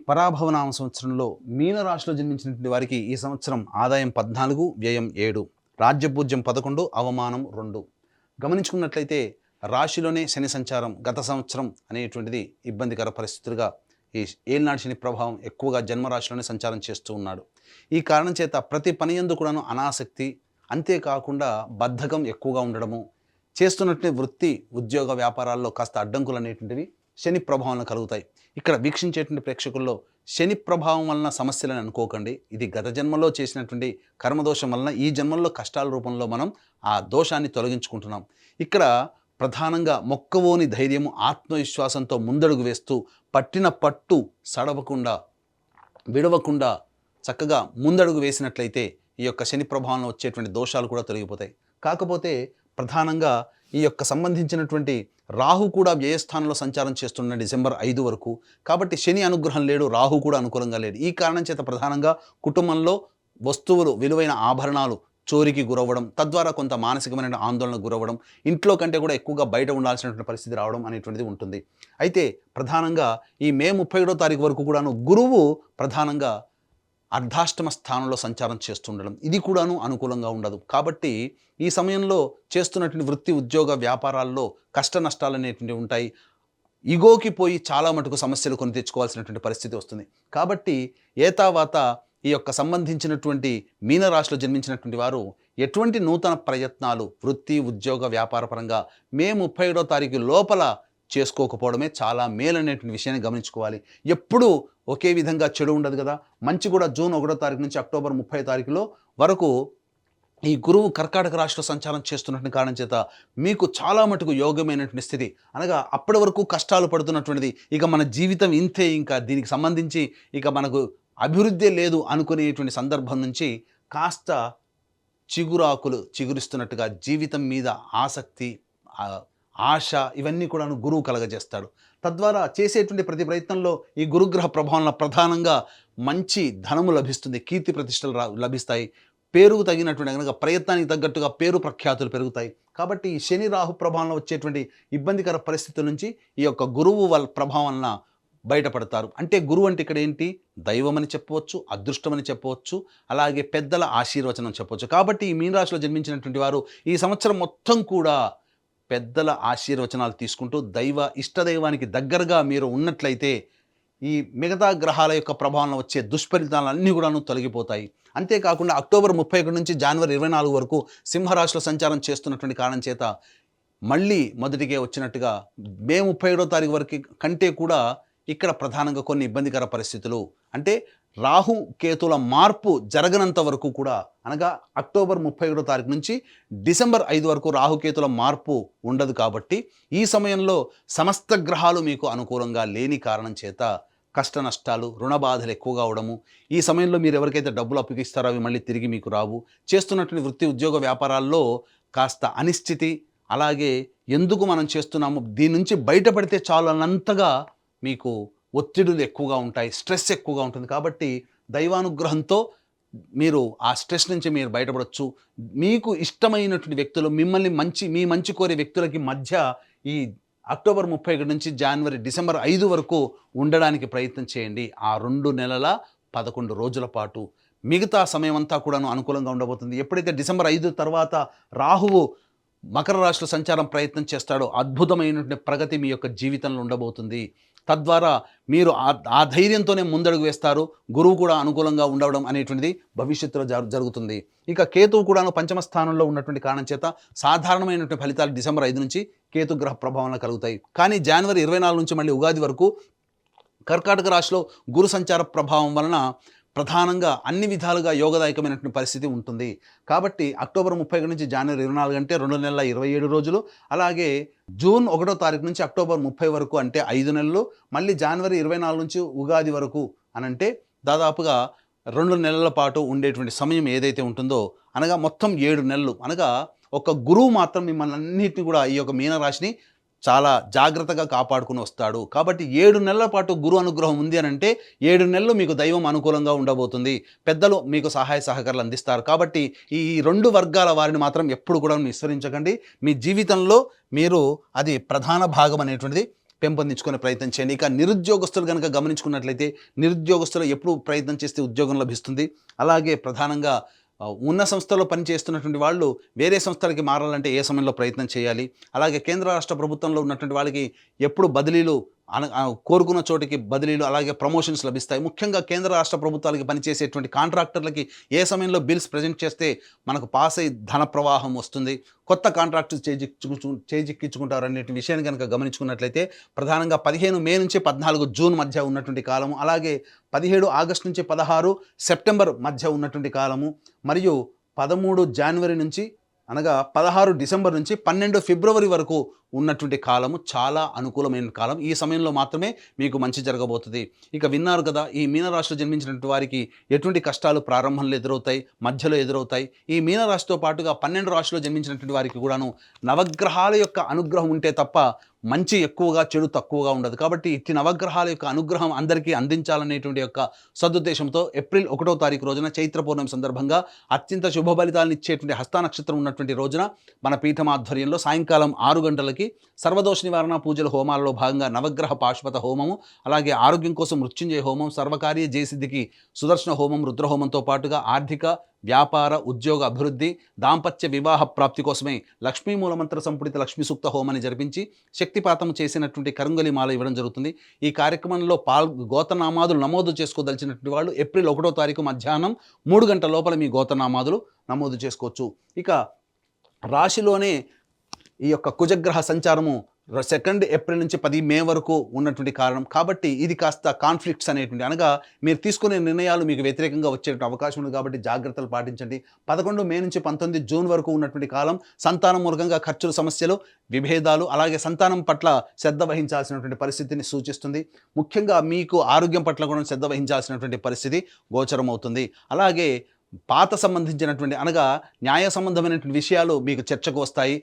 పరాభవనామ సంవత్సరంలో మీనరాశిలో జన్మించినటువంటి వారికి ఈ సంవత్సరం ఆదాయం 14, వ్యయం 7, రాజ్యపూజ్యం 11, అవమానం 2. గమనించుకున్నట్లయితే రాశిలోనే శని సంచారం గత సంవత్సరం అనేటువంటిది ఇబ్బందికర పరిస్థితులుగా ఈ ఏలినాటి శని ప్రభావం ఎక్కువగా జన్మరాశిలోనే సంచారం చేస్తూ ఉన్నాడు. ఈ కారణం చేత ప్రతి పని యందు కూడాను అనాసక్తి, అంతేకాకుండా బద్ధకం ఎక్కువగా ఉండడము, చేస్తున్నటువంటి వృత్తి ఉద్యోగ వ్యాపారాల్లో కాస్త అడ్డంకులు అనేటువంటివి శని ప్రభావం కలుగుతాయి. ఇక్కడ వీక్షించేటువంటి ప్రేక్షకుల్లో శని ప్రభావం వలన సమస్యలను అనుకోకండి. ఇది గత జన్మలో చేసినటువంటి కర్మదోషం వలన ఈ జన్మల్లో కష్టాల రూపంలో మనం ఆ దోషాన్ని తొలగించుకుంటున్నాం. ఇక్కడ ప్రధానంగా మొక్కవోని ధైర్యము, ఆత్మవిశ్వాసంతో ముందడుగు వేస్తూ పట్టిన పట్టు సడవకుండా విడవకుండా చక్కగా ముందడుగు వేసినట్లయితే ఈ యొక్క శని ప్రభావంలో వచ్చేటువంటి దోషాలు కూడా తొలగిపోతాయి. కాకపోతే ప్రధానంగా ఈ యొక్క సంబంధించినటువంటి రాహు కూడా వ్యయస్థానంలో సంచారం చేస్తున్న డిసెంబర్ 5 వరకు. కాబట్టి శని అనుగ్రహం లేడు, రాహు కూడా అనుకూలంగా లేడు. ఈ కారణం చేత ప్రధానంగా కుటుంబంలో వస్తువులు, విలువైన ఆభరణాలు చోరికి గురవ్వడం, తద్వారా కొంత మానసికమైన ఆందోళనకు గురవ్వడం, ఇంట్లో కంటే కూడా ఎక్కువగా బయట ఉండాల్సినటువంటి పరిస్థితి రావడం అనేటువంటిది ఉంటుంది. అయితే ప్రధానంగా ఈ మే 31వ తారీఖు వరకు కూడాను గురువు ప్రధానంగా అర్ధాష్టమ స్థానంలో సంచారం చేస్తుండడం, ఇది కూడాను అనుకూలంగా ఉండదు. కాబట్టి ఈ సమయంలో చేస్తున్నటువంటి వృత్తి ఉద్యోగ వ్యాపారాల్లో కష్ట నష్టాలు అనేటువంటివి ఉంటాయి. ఇగోకి పోయి చాలా మటుకు సమస్యలు కొని తెచ్చుకోవాల్సినటువంటి పరిస్థితి వస్తుంది. కాబట్టి ఏతావాత ఈ యొక్క సంబంధించినటువంటి మీనరాశిలో జన్మించినటువంటి వారు ఎటువంటి నూతన ప్రయత్నాలు వృత్తి ఉద్యోగ వ్యాపార పరంగా మే 31వ తారీఖు లోపల చేసుకోకపోవడమే చాలా మేలనేటువంటి విషయాన్ని గమనించుకోవాలి. ఎప్పుడూ ఒకే విధంగా చెడు ఉండదు కదా. మంచి కూడా జూన్ 1వ తారీఖు నుంచి అక్టోబర్ 30వ తారీఖులో వరకు ఈ గురువు కర్కాటక రాశిలో సంచారం చేస్తున్నటువంటి కారణం చేత మీకు చాలా మటుకు యోగమైనటువంటి స్థితి, అనగా అప్పటి వరకు కష్టాలు పడుతున్నటువంటిది ఇక మన జీవితం ఇంతే, ఇంకా దీనికి సంబంధించి ఇక మనకు అభివృద్ధి లేదు అనుకునేటువంటి సందర్భం నుంచి కాస్త చిగురాకులు చిగురిస్తున్నట్టుగా జీవితం మీద ఆసక్తి, ఆశ ఇవన్నీ కూడా గురువు కలగజేస్తాడు. తద్వారా చేసేటువంటి ప్రతి ప్రయత్నంలో ఈ గురుగ్రహ ప్రభావంలో ప్రధానంగా మంచి ధనము లభిస్తుంది, కీర్తి ప్రతిష్టలు లభిస్తాయి, పేరుకు తగినటువంటి కనుక ప్రయత్నానికి తగ్గట్టుగా పేరు ప్రఖ్యాతులు పెరుగుతాయి. కాబట్టి ఈ శని రాహు ప్రభావంలో వచ్చేటువంటి ఇబ్బందికర పరిస్థితుల నుంచి ఈ యొక్క గురువు వాళ్ళ ప్రభావం వలన బయటపడతారు. అంటే గురువు అంటే ఇక్కడ ఏంటి, దైవం అని చెప్పవచ్చు, అదృష్టం అని చెప్పవచ్చు, అలాగే పెద్దల ఆశీర్వచనం చెప్పవచ్చు. కాబట్టి ఈ మీనరాశిలో జన్మించినటువంటి వారు ఈ సంవత్సరం మొత్తం కూడా పెద్దల ఆశీర్వచనాలు తీసుకుంటూ ఇష్టదైవానికి దగ్గరగా మీరు ఉన్నట్లయితే ఈ మిగతా గ్రహాల యొక్క ప్రభావంలో వచ్చే దుష్ఫలితాలన్నీ కూడాను తొలగిపోతాయి. అంతేకాకుండా అక్టోబర్ 31 నుంచి జనవరి 24 వరకు సింహరాశిలో సంచారం చేస్తున్నటువంటి కారణం చేత మళ్ళీ మొదటికే వచ్చినట్టుగా మే 31వ తారీఖు వరకు కంటే కూడా ఇక్కడ ప్రధానంగా కొన్ని ఇబ్బందికర పరిస్థితులు, అంటే రాహు కేతుల మార్పు జరగనంత వరకు కూడా, అనగా అక్టోబర్ 31వ తారీఖు నుంచి డిసెంబర్ 5 వరకు రాహుకేతుల మార్పు ఉండదు. కాబట్టి ఈ సమయంలో సమస్త గ్రహాలు మీకు అనుకూలంగా లేని కారణం చేత కష్ట నష్టాలు, రుణ బాధలు ఎక్కువగా అవడము, ఈ సమయంలో మీరు ఎవరికైతే డబ్బులు అప్పగిస్తారో అవి మళ్ళీ తిరిగి మీకు రావు, చేస్తున్నటువంటి వృత్తి ఉద్యోగ వ్యాపారాల్లో కాస్త అనిశ్చితి, అలాగే ఎందుకు మనం చేస్తున్నాము దీని నుంచి బయటపడితే చాలు అన్నంతగా మీకు ఒత్తిడులు ఎక్కువగా ఉంటాయి, స్ట్రెస్ ఎక్కువగా ఉంటుంది. కాబట్టి దైవానుగ్రహంతో మీరు ఆ స్ట్రెస్ నుంచి మీరు బయటపడవచ్చు. మీకు ఇష్టమైనటువంటి వ్యక్తులు, మీ మంచి కోరే వ్యక్తులకి మధ్య ఈ అక్టోబర్ 31 నుంచి డిసెంబర్ 5 వరకు ఉండడానికి ప్రయత్నం చేయండి. ఆ 2 నెలల 11 రోజుల పాటు మిగతా సమయం అంతా కూడాను అనుకూలంగా ఉండబోతుంది. ఎప్పుడైతే డిసెంబర్ 5 తర్వాత రాహువు మకర రాశిలో సంచారం ప్రయత్నం చేస్తాడో అద్భుతమైనటువంటి ప్రగతి మీ యొక్క జీవితంలో ఉండబోతుంది. తద్వారా మీరు ఆ ధైర్యంతోనే ముందడుగు వేస్తారు. గురువు కూడా అనుకూలంగా ఉండడం అనేటువంటిది భవిష్యత్తులో జరుగుతుంది. ఇక కేతువు కూడాను పంచమ స్థానంలో ఉన్నటువంటి కారణం చేత సాధారణమైనటువంటి ఫలితాలు డిసెంబర్ 5 నుంచి కేతు గ్రహ ప్రభావంలో కలుగుతాయి. కానీ జనవరి 24 నుంచి మళ్ళీ ఉగాది వరకు కర్కాటక రాశిలో గురు సంచార ప్రభావం వలన ప్రధానంగా అన్ని విధాలుగా యోగదాయకమైనటువంటి పరిస్థితి ఉంటుంది. కాబట్టి అక్టోబర్ 31 నుంచి జనవరి 24 అంటే 2 నెలల 27 రోజులు, అలాగే జూన్ 1వ తారీఖు నుంచి అక్టోబర్ 30 వరకు అంటే 5 నెలలు, మళ్ళీ జనవరి 24 నుంచి ఉగాది వరకు అనంటే దాదాపుగా 2 నెలల పాటు ఉండేటువంటి సమయం ఏదైతే ఉంటుందో, అనగా మొత్తం 7 నెలలు, అనగా ఒక గురువు మాత్రం మిమ్మల్ని అన్నింటినీ కూడా ఈ యొక్క మీనరాశిని చాలా జాగ్రత్తగా కాపాడుకుని వస్తాడు. కాబట్టి 7 నెలల పాటు గురు అనుగ్రహం ఉంది అని అంటే 7 నెలలు మీకు దైవం అనుకూలంగా ఉండబోతుంది, పెద్దలు మీకు సహాయ సహకారాలు అందిస్తారు. కాబట్టి ఈ 2 వర్గాల వారిని మాత్రం ఎప్పుడు కూడా విస్మరించకండి. మీ జీవితంలో మీరు అది ప్రధాన భాగం అనేటువంటిది పెంపొందించుకునే ప్రయత్నం చేయండి. ఇక నిరుద్యోగస్తులు కనుక గమనించుకున్నట్లయితే నిరుద్యోగస్తులు ఎప్పుడు ప్రయత్నం చేస్తే ఉద్యోగం లభిస్తుంది. అలాగే ప్రధానంగా ఉన్న సంస్థలో పనిచేస్తున్నటువంటి వాళ్ళు వేరే సంస్థలకి మారాలంటే ఏ సమయంలో ప్రయత్నం చేయాలి. అలాగే కేంద్ర రాష్ట్ర ప్రభుత్వంలో ఉన్నటువంటి వాళ్ళకి ఎప్పుడు బదిలీలు కోరుకున్న చోటికి బదిలీలు అలాగే ప్రమోషన్స్ లభిస్తాయి. ముఖ్యంగా కేంద్ర రాష్ట్ర ప్రభుత్వాలకి పనిచేసేటువంటి కాంట్రాక్టర్లకి ఏ సమయంలో బిల్స్ ప్రజెంట్ చేస్తే మనకు పాస్ అయ్యి ధన ప్రవాహం వస్తుంది, కొత్త కాంట్రాక్ట్స్ చేజిక్కించుకుంటారు అనే విషయాన్ని కనుక గమనించుకున్నట్లయితే ప్రధానంగా 15 మే నుంచి 14 జూన్ మధ్య ఉన్నటువంటి కాలము, అలాగే 17 ఆగస్టు నుంచి 16 సెప్టెంబర్ మధ్య ఉన్నటువంటి కాలము, మరియు 13 జనవరి నుంచి అనగా 16 డిసెంబర్ నుంచి 12 ఫిబ్రవరి వరకు ఉన్నటువంటి కాలము చాలా అనుకూలమైన కాలం. ఈ సమయంలో మాత్రమే మీకు మంచి జరగబోతుంది. ఇక విన్నారు కదా, ఈ మీనరాశిలో జన్మించినటువంటి వారికి ఎటువంటి కష్టాలు ప్రారంభంలో ఎదురవుతాయి, మధ్యలో ఎదురవుతాయి. ఈ మీనరాశితో పాటుగా 12 రాశిలో జన్మించినటువంటి వారికి కూడాను నవగ్రహాల యొక్క అనుగ్రహం ఉంటే తప్ప మంచి ఎక్కువగా చెడు తక్కువగా ఉండదు. కాబట్టి ఇట్టి నవగ్రహాల యొక్క అనుగ్రహం అందరికీ అందించాలనేటువంటి యొక్క సదుద్దేశంతో ఏప్రిల్ 1వ తారీఖు రోజున చైత్ర పౌర్ణమి సందర్భంగా అత్యంత శుభ ఫలితాలను ఇచ్చేటువంటి హస్త నక్షత్రం ఉన్నటువంటి రోజున మన పీఠం ఆధ్వర్యంలో సాయంకాలం 6 గంటలకి సర్వదోష నివారణ పూజల హోమాలలో భాగంగా నవగ్రహ పాశుపత హోమము, అలాగే ఆరోగ్యం కోసం మృత్యుంజయ హోమం, సర్వకార్య జయసిద్ధికి సుదర్శన హోమం, రుద్రహోమంతో పాటుగా ఆర్థిక, వ్యాపార, ఉద్యోగ అభివృద్ధి, దాంపత్య వివాహ ప్రాప్తి కోసమే లక్ష్మీ మూలమంత్ర సంపుడిత లక్ష్మీ సూక్త హోమాన్ని జరిపించి శక్తిపాతం చేసినటువంటి కరుంగలి మాల ఇవ్వడం జరుగుతుంది. ఈ కార్యక్రమంలో గోతనామాదులు నమోదు చేసుకోదలిచినటువంటి వాళ్ళు ఏప్రిల్ 1వ తారీఖు మధ్యాహ్నం 3 గంటల లోపల మీ గోతనామాదులు నమోదు చేసుకోవచ్చు. ఇక రాశిలోనే ఈ యొక్క కుజగ్రహ సంచారము 2 ఏప్రిల్ నుంచి 10 మే వరకు ఉన్నటువంటి కారణం కాబట్టి ఇది కాస్త కాన్ఫ్లిక్ట్స్ అనేటువంటి, అనగా మీరు తీసుకునే నిర్ణయాలు మీకు వ్యతిరేకంగా వచ్చే అవకాశం ఉంది. కాబట్టి జాగ్రత్తలు పాటించండి. 11 మే నుంచి 19 జూన్ వరకు ఉన్నటువంటి కాలం సంతానం మూలంగా ఖర్చుల సమస్యలు, విభేదాలు, అలాగే సంతానం పట్ల శ్రద్ధ వహించాల్సినటువంటి పరిస్థితిని సూచిస్తుంది. ముఖ్యంగా మీకు ఆరోగ్యం పట్ల కూడా శ్రద్ధ వహించాల్సినటువంటి పరిస్థితి గోచరం అవుతుంది. అలాగే పాత సంబంధించినటువంటి అనగా న్యాయ సంబంధమైనటువంటి విషయాలు మీకు చర్చకు వస్తాయి.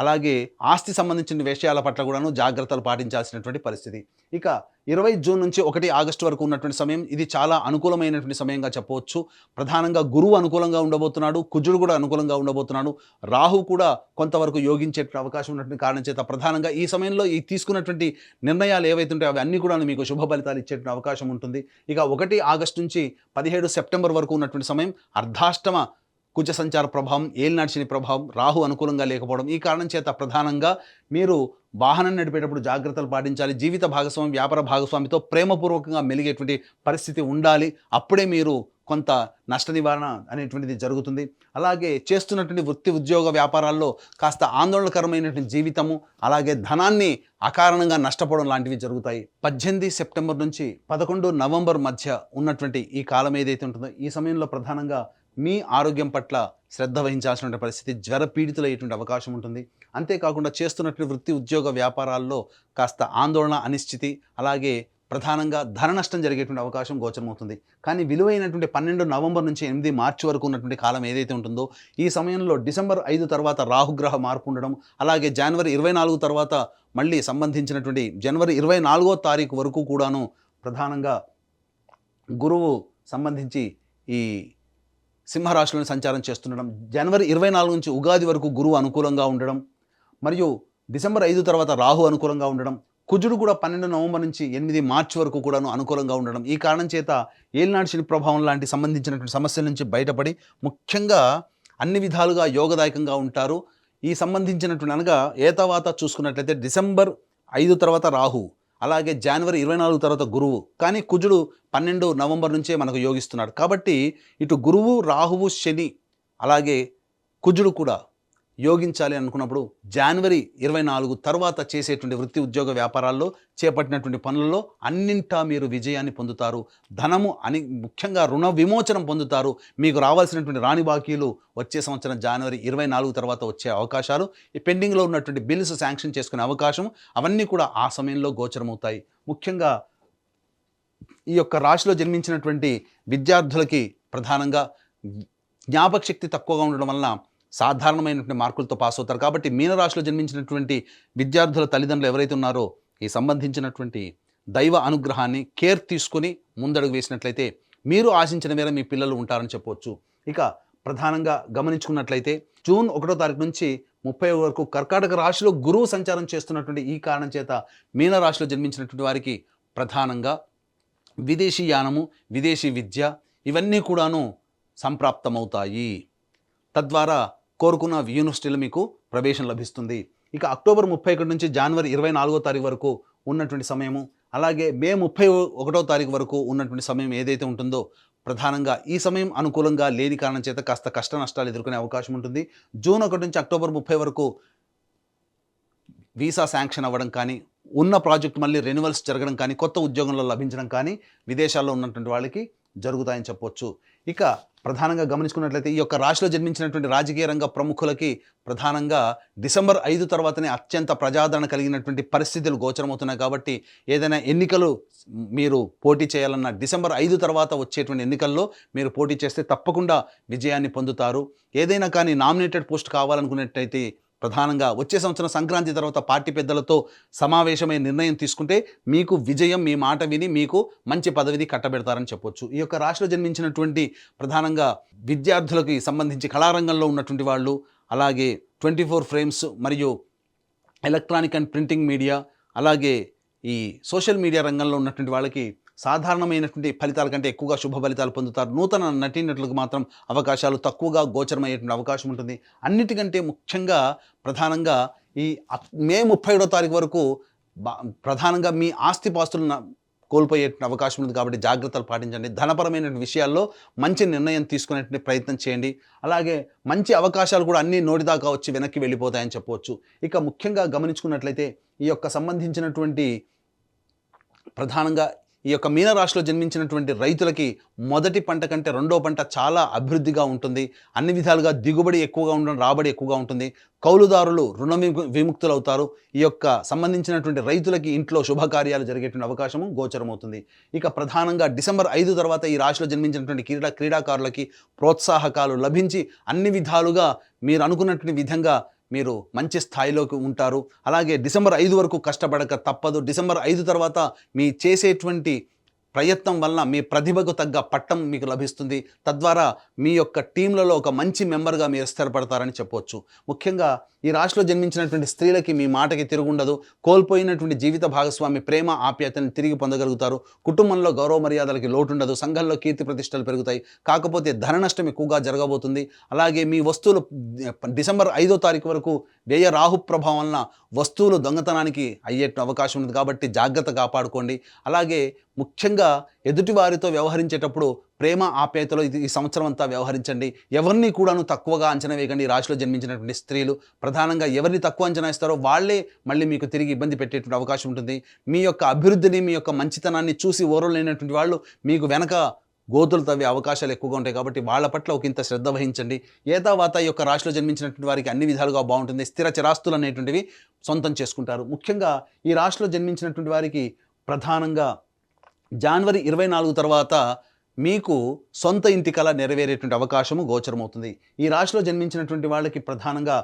అలాగే ఆస్తి సంబంధించిన విషయాల పట్ల కూడాను జాగ్రత్తలు పాటించాల్సినటువంటి పరిస్థితి. ఇక 20 జూన్ నుంచి 1 ఆగస్టు వరకు ఉన్నటువంటి సమయం ఇది చాలా అనుకూలమైనటువంటి సమయంగా చెప్పవచ్చు. ప్రధానంగా గురువు అనుకూలంగా ఉండబోతున్నాడు, కుజుడు కూడా అనుకూలంగా ఉండబోతున్నాడు, రాహు కూడా కొంతవరకు యోగించే అవకాశం ఉన్నటువంటి కారణం చేత ప్రధానంగా ఈ సమయంలో ఈ తీసుకున్నటువంటి నిర్ణయాలు ఏవైతే ఉంటాయో అవి అన్నీ కూడా మీకు శుభ ఫలితాలు ఇచ్చేటువంటి అవకాశం ఉంటుంది. ఇక 1 ఆగస్టు నుంచి 17 సెప్టెంబర్ వరకు ఉన్నటువంటి సమయం అర్ధాష్టమ కుజ సంచార ప్రభావం, ఏలినాటి శని ప్రభావం, రాహు అనుకూలంగా లేకపోవడం, ఈ కారణం చేత ప్రధానంగా మీరు వాహనం నడిపేటప్పుడు జాగ్రత్తలు పాటించాలి. జీవిత భాగస్వామి, వ్యాపార భాగస్వామితో ప్రేమపూర్వకంగా మెలిగేటువంటి పరిస్థితి ఉండాలి. అప్పుడే మీరు కొంత నష్ట నివారణ అనేటువంటిది జరుగుతుంది. అలాగే చేస్తున్నటువంటి వృత్తి, ఉద్యోగ, వ్యాపారాల్లో కాస్త ఆందోళనకరమైనటువంటి జీవితము, అలాగే ధనాన్ని అకారణంగా నష్టపోవడం లాంటివి జరుగుతాయి. 18 సెప్టెంబర్ నుంచి 11 నవంబర్ మధ్య ఉన్నటువంటి ఈ కాలం ఏదైతే ఉంటుందో ఈ సమయంలో ప్రధానంగా మీ ఆరోగ్యం పట్ల శ్రద్ధ వహించాల్సిన పరిస్థితి, జ్వర పీడితులయ్యేటువంటి అవకాశం ఉంటుంది. అంతేకాకుండా చేస్తున్నటువంటి వృత్తి, ఉద్యోగ, వ్యాపారాల్లో కాస్త ఆందోళన, అనిశ్చితి, అలాగే ప్రధానంగా ధన నష్టం జరిగేటువంటి అవకాశం గోచరమవుతుంది. కానీ విలువైనటువంటి 12 నవంబర్ నుంచి 8 మార్చి వరకు ఉన్నటువంటి కాలం ఏదైతే ఉంటుందో ఈ సమయంలో డిసెంబర్ 5 తర్వాత రాహుగ్రహ మార్పు ఉండడం, అలాగే జనవరి 24 తర్వాత మళ్ళీ సంబంధించినటువంటి జనవరి 24వ తారీఖు వరకు కూడాను ప్రధానంగా గురువు సంబంధించి ఈ సింహరాశిలోని సంచారం చేస్తుండడం, జనవరి 24 నుంచి ఉగాది వరకు గురువు అనుకూలంగా ఉండడం, మరియు డిసెంబర్ 5 తర్వాత రాహు అనుకూలంగా ఉండడం, కుజుడు కూడా 12 నవంబర్ నుంచి 8 మార్చి వరకు కూడాను అనుకూలంగా ఉండడం, ఈ కారణం చేత ఏలినాటి శని ప్రభావం లాంటి సంబంధించినటువంటి సమస్యల నుంచి బయటపడి ముఖ్యంగా అన్ని విధాలుగా యోగదాయకంగా ఉంటారు. ఈ సంబంధించినటువంటి అనగా ఏతవాత చూసుకున్నట్లయితే డిసెంబర్ 5 తర్వాత రాహు, అలాగే జనవరి 24 తర్వాత గురువు, కానీ కుజుడు 12 నవంబర్ నుంచే మనకు యోగిస్తున్నాడు. కాబట్టి ఇటు గురువు, రాహువు, శని, అలాగే కుజుడు కూడా యోగించాలి అనుకున్నప్పుడు జనవరి 24 తర్వాత చేసేటువంటి వృత్తి, ఉద్యోగ, వ్యాపారాల్లో చేపట్టినటువంటి పనులలో అన్నింటా మీరు విజయాన్ని పొందుతారు. ధనము అని ముఖ్యంగా రుణ విమోచనం పొందుతారు. మీకు రావాల్సినటువంటి రాని బాకీలు వచ్చే సంవత్సరం జనవరి 24 తర్వాత వచ్చే అవకాశాలు, ఈ పెండింగ్లో ఉన్నటువంటి బిల్స్ శాంక్షన్ చేసుకునే అవకాశం అవన్నీ కూడా ఆ సమయంలో గోచరమవుతాయి. ముఖ్యంగా ఈ యొక్క రాశిలో జన్మించినటువంటి విద్యార్థులకి ప్రధానంగా జ్ఞాపక శక్తి తక్కువగా ఉండడం వలన సాధారణమైనటువంటి మార్కులతో పాస్ అవుతారు. కాబట్టి మీనరాశిలో జన్మించినటువంటి విద్యార్థుల తల్లిదండ్రులు ఎవరైతే ఉన్నారో ఈ సంబంధించినటువంటి దైవ అనుగ్రహాన్ని కేర్ తీసుకొని ముందడుగు వేసినట్లయితే మీరు ఆశించిన మేర మీ పిల్లలు ఉంటారని చెప్పవచ్చు. ఇక ప్రధానంగా గమనించుకున్నట్లయితే జూన్ 1వ తారీఖు నుంచి 30 వరకు కర్కాటక రాశిలో గురువు సంచారం చేస్తున్నటువంటి ఈ కారణం చేత మీనరాశిలో జన్మించినటువంటి వారికి ప్రధానంగా విదేశీ యానము, విదేశీ విద్య ఇవన్నీ కూడాను సంప్రాప్తమవుతాయి. తద్వారా కోరుకున్న యూనివర్సిటీలో మీకు ప్రవేశం లభిస్తుంది. ఇక అక్టోబర్ 31 నుంచి జనవరి 24వ తారీఖు వరకు ఉన్నటువంటి సమయము, అలాగే మే 31వ తారీఖు వరకు ఉన్నటువంటి సమయం ఏదైతే ఉంటుందో ప్రధానంగా ఈ సమయం అనుకూలంగా లేని కారణం చేత కాస్త కష్ట నష్టాలు ఎదుర్కొనే అవకాశం ఉంటుంది. జూన్ 1 నుంచి అక్టోబర్ 30 వరకు వీసా శాంక్షన్ అవ్వడం కానీ, ఉన్న ప్రాజెక్ట్ మళ్ళీ రెన్యువల్స్ జరగడం కానీ, కొత్త ఉద్యోగంలో లభించడం కానీ విదేశాల్లో ఉన్నటువంటి వాళ్ళకి జరుగుతాయని చెప్పొచ్చు. ఇక ప్రధానంగా గమనించుకున్నట్లయితే ఈ యొక్క రాశిలో జన్మించినటువంటి రాజకీయ రంగ ప్రముఖులకి ప్రధానంగా డిసెంబర్ 5 తర్వాతనే అత్యంత ప్రజాదరణ కలిగినటువంటి పరిస్థితులు గోచరమవుతున్నాయి. కాబట్టి ఏదైనా ఎన్నికలు మీరు పోటీ చేయాలన్న డిసెంబర్ 5 తర్వాత వచ్చేటువంటి ఎన్నికల్లో మీరు పోటీ చేస్తే తప్పకుండా విజయాన్ని పొందుతారు. ఏదైనా కానీ నామినేటెడ్ పోస్ట్ కావాలనుకున్నట్టయితే ప్రధానంగా వచ్చే సంవత్సరం సంక్రాంతి తర్వాత పార్టీ పెద్దలతో సమావేశమై నిర్ణయం తీసుకుంటే మీకు విజయం, మీ మాట విని మీకు మంచి పదవిని కట్టబెడతారని చెప్పొచ్చు. ఈ యొక్క రాశిలో జన్మించినటువంటి ప్రధానంగా విద్యార్థులకి సంబంధించి కళారంగంలో ఉన్నటువంటి వాళ్ళు, అలాగే 24 ఫ్రేమ్స్ మరియు ఎలక్ట్రానిక్ అండ్ ప్రింటింగ్ మీడియా, అలాగే ఈ సోషల్ మీడియా రంగంలో ఉన్నటువంటి వాళ్ళకి సాధారణమైనటువంటి ఫలితాల కంటే ఎక్కువగా శుభ ఫలితాలు పొందుతారు. నూతన నటీనటులకు మాత్రం అవకాశాలు తక్కువగా గోచరమయ్యేటువంటి అవకాశం ఉంటుంది. అన్నిటికంటే ముఖ్యంగా ప్రధానంగా ఈ మే 31వ తారీఖు వరకు ప్రధానంగా మీ ఆస్తిపాస్తులను కోల్పోయే అవకాశం ఉంది. కాబట్టి జాగ్రత్తలు పాటించండి. ధనపరమైన విషయాల్లో మంచి నిర్ణయం తీసుకునే ప్రయత్నం చేయండి. అలాగే మంచి అవకాశాలు కూడా అన్నీ నోటిదాకా వచ్చి వెనక్కి వెళ్ళిపోతాయని చెప్పవచ్చు. ఇక ముఖ్యంగా గమనించుకున్నట్లయితే ఈ యొక్క సంబంధించినటువంటి ప్రధానంగా ఈ యొక్క మీనరాశిలో జన్మించినటువంటి రైతులకి మొదటి పంట కంటే రెండో పంట చాలా అభివృద్ధిగా ఉంటుంది. అన్ని విధాలుగా దిగుబడి ఎక్కువగా ఉండడం, రాబడి ఎక్కువగా ఉంటుంది. కౌలుదారులు రుణ విముక్తులు అవుతారు. ఈ యొక్క సంబంధించినటువంటి రైతులకి ఇంట్లో శుభకార్యాలు జరిగేటువంటి అవకాశము గోచరమవుతుంది. ఇక ప్రధానంగా డిసెంబర్ 5 తర్వాత ఈ రాశిలో జన్మించినటువంటి క్రీడాకారులకి ప్రోత్సాహకాలు లభించి అన్ని విధాలుగా మీరు అనుకున్నటువంటి విధంగా మీరు మంచి స్థాయిలోకి ఉంటారు. అలాగే డిసెంబర్ 5 వరకు కష్టపడక తప్పదు. డిసెంబర్ 5 తర్వాత మీ చేసేటువంటి ప్రయత్నం వలన మీ ప్రతిభకు తగ్గ పట్టం మీకు లభిస్తుంది. తద్వారా మీ యొక్క టీంలలో ఒక మంచి మెంబర్గా మీరు స్థిరపడతారని చెప్పవచ్చు. ముఖ్యంగా ఈ రాశిలో జన్మించినటువంటి స్త్రీలకి మీ మాటకి తిరుగుండదు. కోల్పోయినటువంటి జీవిత భాగస్వామి ప్రేమ ఆప్యాయతను తిరిగి పొందగలుగుతారు. కుటుంబంలో గౌరవ మర్యాదలకి లోటుండదు. సంఘంలో కీర్తి ప్రతిష్టలు పెరుగుతాయి. కాకపోతే ధన నష్టం ఎక్కువగా జరగబోతుంది. అలాగే మీ వస్తువులు డిసెంబర్ 5వ తారీఖు వరకు వ్యయ రాహు ప్రభావం వలన వస్తువులు దొంగతనానికి అయ్యే అవకాశం ఉంది. కాబట్టి జాగ్రత్త కాపాడుకోండి. అలాగే ముఖ్యంగా ఎదుటివారితో వ్యవహరించేటప్పుడు ప్రేమ ఆప్యాయతలో ఈ సంవత్సరం అంతా వ్యవహరించండి. ఎవరిని కూడాను తక్కువగా అంచనా వేయకండి. ఈ రాశిలో జన్మించినటువంటి స్త్రీలు ప్రధానంగా ఎవరిని తక్కువ అంచనా ఇస్తారో వాళ్ళే మళ్ళీ మీకు తిరిగి ఇబ్బంది పెట్టేటువంటి అవకాశం ఉంటుంది. మీ యొక్క అభివృద్ధిని, మీ యొక్క మంచితనాన్ని చూసి ఓర్వలేనటువంటి వాళ్ళు మీకు వెనక గోతులు తవ్వే అవకాశాలు ఎక్కువగా ఉంటాయి. కాబట్టి వాళ్ళ పట్ల ఒక ఇంత శ్రద్ధ వహించండి. ఏతావాత ఈ యొక్క రాశిలో జన్మించినటువంటి వారికి అన్ని విధాలుగా బాగుంటుంది. స్థిర చిరాస్తులు అనేటువంటివి సొంతం చేసుకుంటారు. ముఖ్యంగా ఈ రాశిలో జన్మించినటువంటి వారికి ప్రధానంగా జనవరి 24 తర్వాత మీకు సొంత ఇంటి కల నెరవేరేటువంటి అవకాశము గోచరమవుతుంది. ఈ రాశిలో జన్మించినటువంటి వాళ్ళకి ప్రధానంగా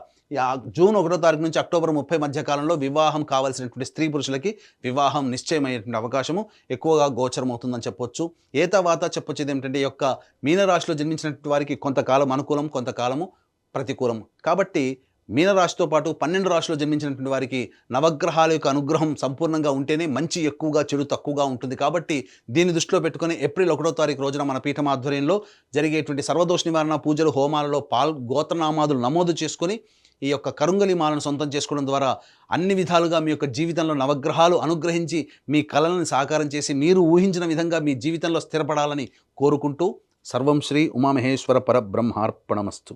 జూన్ 1వ తారీఖు నుంచి అక్టోబర్ 30 మధ్య కాలంలో వివాహం కావాల్సినటువంటి స్త్రీ పురుషులకి వివాహం నిశ్చయమయ్యేటువంటి అవకాశము ఎక్కువగా గోచరమవుతుందని చెప్పొచ్చు. ఏతావాత చెప్పొచ్చేది ఏమిటంటే ఈ యొక్క మీనరాశిలో జన్మించినటువంటి వారికి కొంతకాలం అనుకూలం, కొంతకాలము ప్రతికూలం. కాబట్టి మీనరాశితో పాటు 12 రాశిలో జన్మించినటువంటి వారికి నవగ్రహాల యొక్క అనుగ్రహం సంపూర్ణంగా ఉంటేనే మంచి ఎక్కువగా, చెడు తక్కువగా ఉంటుంది. కాబట్టి దీన్ని దృష్టిలో పెట్టుకుని ఏప్రిల్ 1వ తారీఖు రోజున మన పీఠం ఆధ్వర్యంలో జరిగేటువంటి సర్వదోష నివారణ పూజలు, హోమాలలో గోత్రనామాదులు నమోదు చేసుకొని ఈ యొక్క కరుంగలి మాలను సొంతం చేసుకోవడం ద్వారా అన్ని విధాలుగా మీ యొక్క జీవితంలో నవగ్రహాలు అనుగ్రహించి మీ కళలను సాకారం చేసి మీరు ఊహించిన విధంగా మీ జీవితంలో స్థిరపడాలని కోరుకుంటూ సర్వం శ్రీ ఉమామహేశ్వర పరబ్రహ్మార్పణమస్తు.